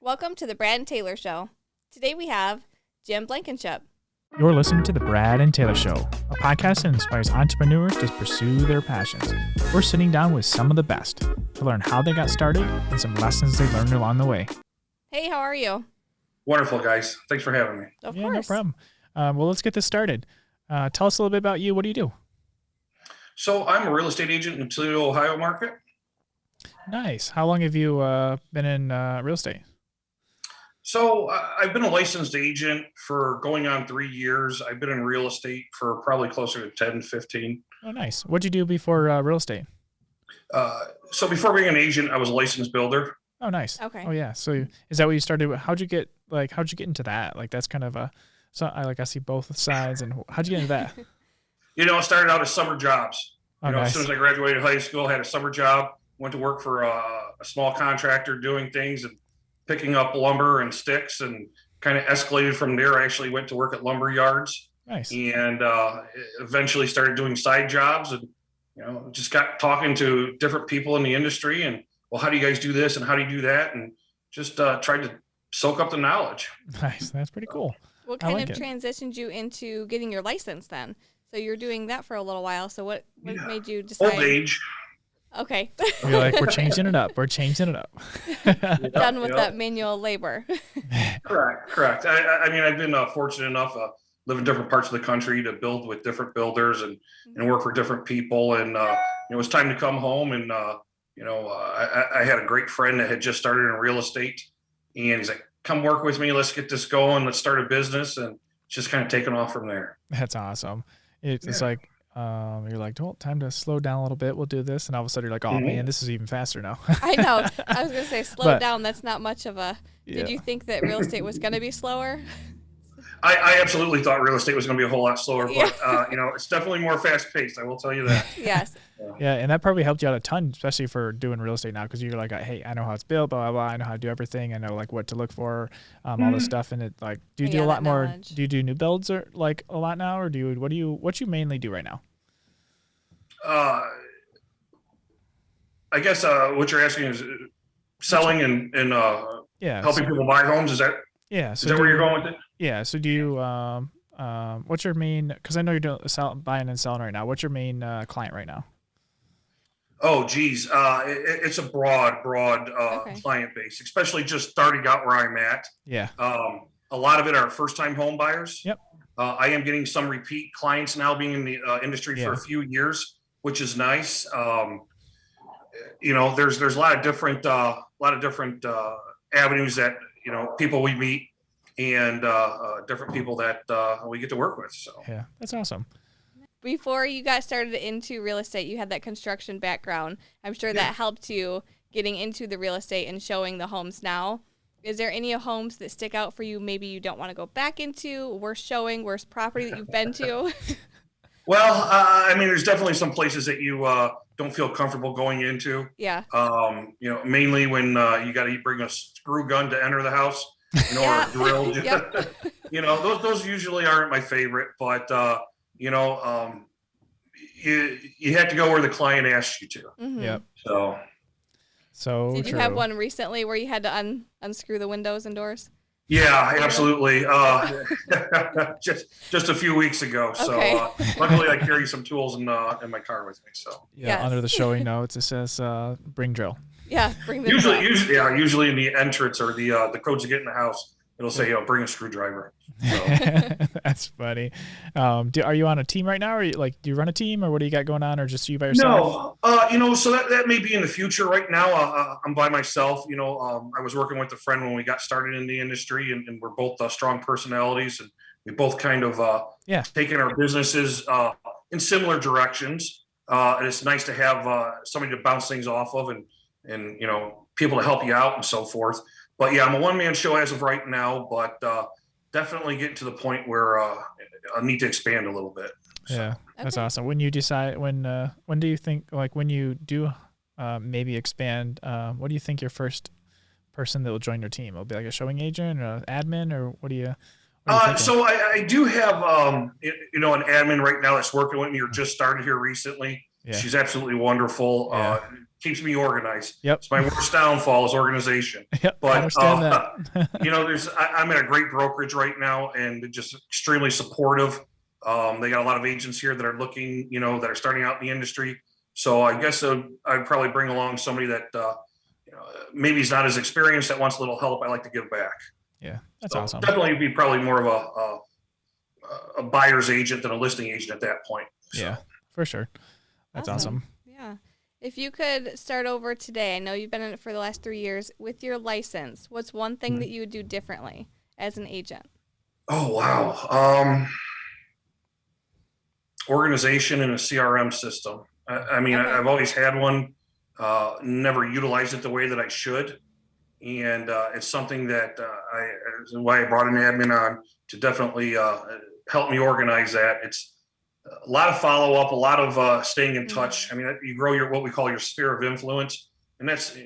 Welcome to the Brad and Taylor Show. Today we have Jim Blankenship. You're listening to the Brad and Taylor Show, a podcast that inspires entrepreneurs to pursue their passions. We're sitting down with some of the best to learn how they got started and some lessons they learned along the way. Hey, how are you? Wonderful, guys. Thanks for having me. Of Yeah, course. no problem. Well, let's get this started. Tell us a little bit about you. What do you do? So I'm a real estate agent in the Toledo, Ohio market. Nice. How long have you been in real estate? So I've been a licensed agent for going on 3 years. I've been in real estate for probably closer to 10, 15. Oh, nice. What'd you do before real estate? So before being an agent, I was a licensed builder. Oh, nice. Okay. Oh, yeah. So is that what you started with? How'd you get into that? Like, that's kind of I see both sides. And how'd you get into that? It started out as summer jobs. Oh, nice. As soon as I graduated high school, I had a summer job, went to work for a small contractor doing things and picking up lumber and sticks, and kind of escalated from there. I actually went to work at lumber yards. Nice. And eventually started doing side jobs, and just got talking to different people in the industry, and well, how do you guys do this and how do you do that, and just tried to soak up the knowledge. Nice. That's pretty cool. What kind of transitioned you into getting your license then? So you're doing that for a little while. So what made you decide? Old age. Okay. You're like, we're changing it up. We're changing it up. Done with that manual labor. Correct. I mean, I've been fortunate enough to live in different parts of the country to build with different builders and work for different people. And it was time to come home. And I had a great friend that had just started in real estate, and he's like, "Come work with me. Let's get this going. Let's start a business." And it's just kind of taken off from there. That's awesome. It's like. You're like, well, time to slow down a little bit. We'll do this. And all of a sudden you're like, oh man, this is even faster now. I know. I was going to say slow down. That's not much of a, Did you think that real estate was going to be slower? I absolutely thought real estate was going to be a whole lot slower, but it's definitely more fast paced. I will tell you that. Yes. Yeah. And that probably helped you out a ton, especially for doing real estate now. Cause you're like, hey, I know how it's built, blah, blah, blah. I know how to do everything. I know like what to look for, all this stuff. And it like, do you do a lot more? Knowledge. Do you do new builds or like a lot now? Or what you mainly do right now? I guess what you're asking is selling and helping people buy homes. Is that where you're going with it? Yeah. So do you what's your main? Because I know you're doing buying and selling right now. What's your main client right now? Oh, geez, it's a broad client base, especially just starting out where I'm at. Yeah. A lot of it are first-time home buyers. Yep. I am getting some repeat clients now, being in the industry for a few years, which is nice. There's a lot of different avenues that people we meet, and different people that we get to work with. So yeah, that's awesome. Before you got started into real estate, you had that construction background. I'm sure that helped you getting into the real estate and showing the homes now. Is there any homes that stick out for you? Maybe you don't want to go back into, worst property that you've been to? Well, I mean, there's definitely some places that you don't feel comfortable going into. Yeah. Mainly when you got to bring a screw gun to enter the house, or a drill. Yep. Those usually aren't my favorite, but you have to go where the client asks you to. Mm-hmm. Yep. So did you have one recently where you had to unscrew the windows and doors? Yeah, absolutely. Just a few weeks ago. Okay. So luckily I carry some tools in my car with me. So Under the showing notes it says bring drill. Yeah, bring the usually in the entrance or the codes to get in the house, it'll say bring a screwdriver. So. That's funny. Are you on a team right now, or do you run a team, or what do you got going on, or just you by yourself? No, so that may be in the future. Right now, I'm by myself. I was working with a friend when we got started in the industry, and we're both strong personalities, and we both kind of taken our businesses in similar directions. And it's nice to have somebody to bounce things off of, and people to help you out and so forth. But yeah, I'm a one-man show as of right now, but definitely getting to the point where I need to expand a little bit. So. Yeah, that's awesome. When you decide, when do you think, like when you do maybe expand, what do you think your first person that will join your team? It'll be like a showing agent or an admin, or what do you so I do have, an admin right now that's working with me or just started here recently. Yeah. She's absolutely wonderful. keeps me organized. Yep. It's my worst downfall is organization. Yep. But I understand that. I'm at a great brokerage right now, and just extremely supportive. They got a lot of agents here that are looking, that are starting out in the industry. So I guess I'd probably bring along somebody that maybe he's not as experienced, that wants a little help. I like to give back. Yeah, that's awesome. Definitely be probably more of a buyer's agent than a listing agent at that point. So. Yeah, for sure. That's awesome. Yeah. If you could start over today, I know you've been in it for the last 3 years, with your license, what's one thing that you would do differently as an agent? Oh, wow. Organization and a CRM system. Okay. I've always had one, never utilized it the way that I should. And it's something that why I brought an admin on to definitely help me organize that. It's a lot of follow-up, a lot of staying in touch. You grow what we call your sphere of influence, and that's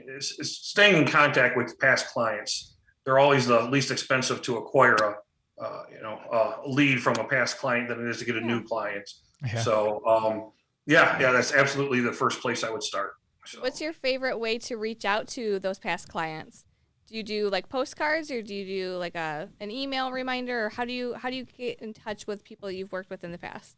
staying in contact with past clients. They're always the least expensive to acquire a lead from a past client than it is to get a new client. Yeah. So, that's absolutely the first place I would start. So. What's your favorite way to reach out to those past clients? Do you do like postcards, or do you do like an email reminder, or how do you get in touch with people you've worked with in the past?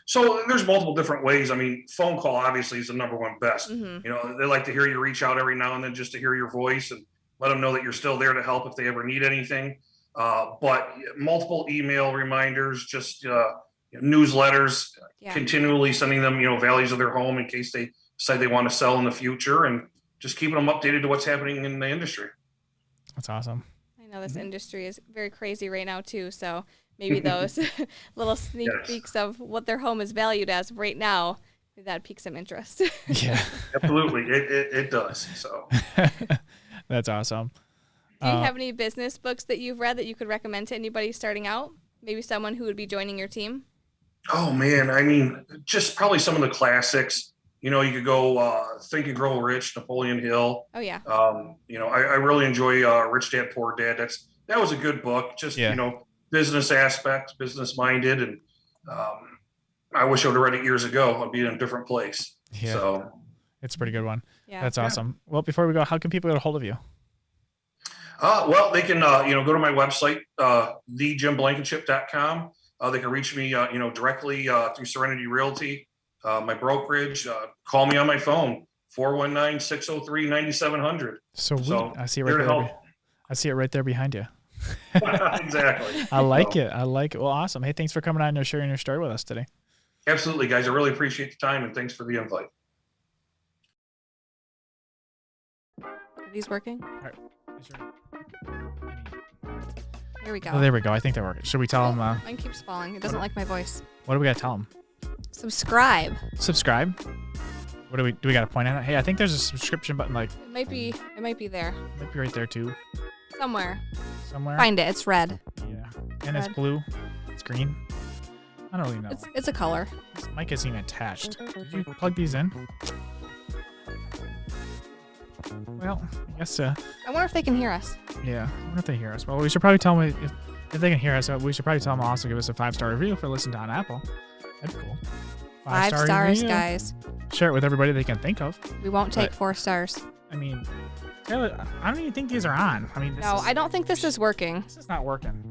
So there's multiple different ways. Phone call obviously is the number one best. Mm-hmm. They like to hear you reach out every now and then just to hear your voice and let them know that you're still there to help if they ever need anything. But multiple email reminders, just newsletters, continually sending them, values of their home in case they decide they want to sell in the future, and just keeping them updated to what's happening in the industry. That's awesome. I know this industry is very crazy right now too, so maybe those little sneak peeks of what their home is valued as right now, that piques some interest. Yeah, absolutely. It does. So that's awesome. Do you have any business books that you've read that you could recommend to anybody starting out? Maybe someone who would be joining your team? Oh man, just probably some of the classics. You could go Think and Grow Rich, Napoleon Hill. Oh yeah. I really enjoy Rich Dad Poor Dad. That was a good book. Just business aspect, business minded, and I wish I would have read it years ago. I'd be in a different place. Yeah. So it's a pretty good one. Yeah. That's awesome. Well, before we go, how can people get a hold of you? Well, they can go to my website, thejimblankenship.com. They can reach me directly through Serenity Realty. My brokerage, call me on my phone, 419-603-9700. So I see it right there. I see it right there behind you. Exactly. I like it. Well, awesome. Hey, thanks for coming on and sharing your story with us today. Absolutely, guys. I really appreciate the time, and thanks for the invite. Are these working? All right. Here we go. Oh, there we go. I think they're working. Should we tell them? Mine keeps falling. It doesn't like my voice. What do we got to tell them? Subscribe. What do we got to point at? Hey, I think there's a subscription button. Like it might be there. It might be right there too. Somewhere. Find it. It's red. Yeah, and it's blue. It's green. I don't really know. It's a color. This mic isn't even attached. Did you plug these in? Well, I guess. I wonder if they can hear us. Yeah, I wonder if they hear us. Well, we should probably tell them if they can hear us. We should probably tell them also give us a 5-star review if they're listening on Apple. That'd be cool. 5 stars, guys. Share it with everybody they can think of. We won't take 4 stars. Taylor, I don't even think these are on. I don't think this is working. This is not working.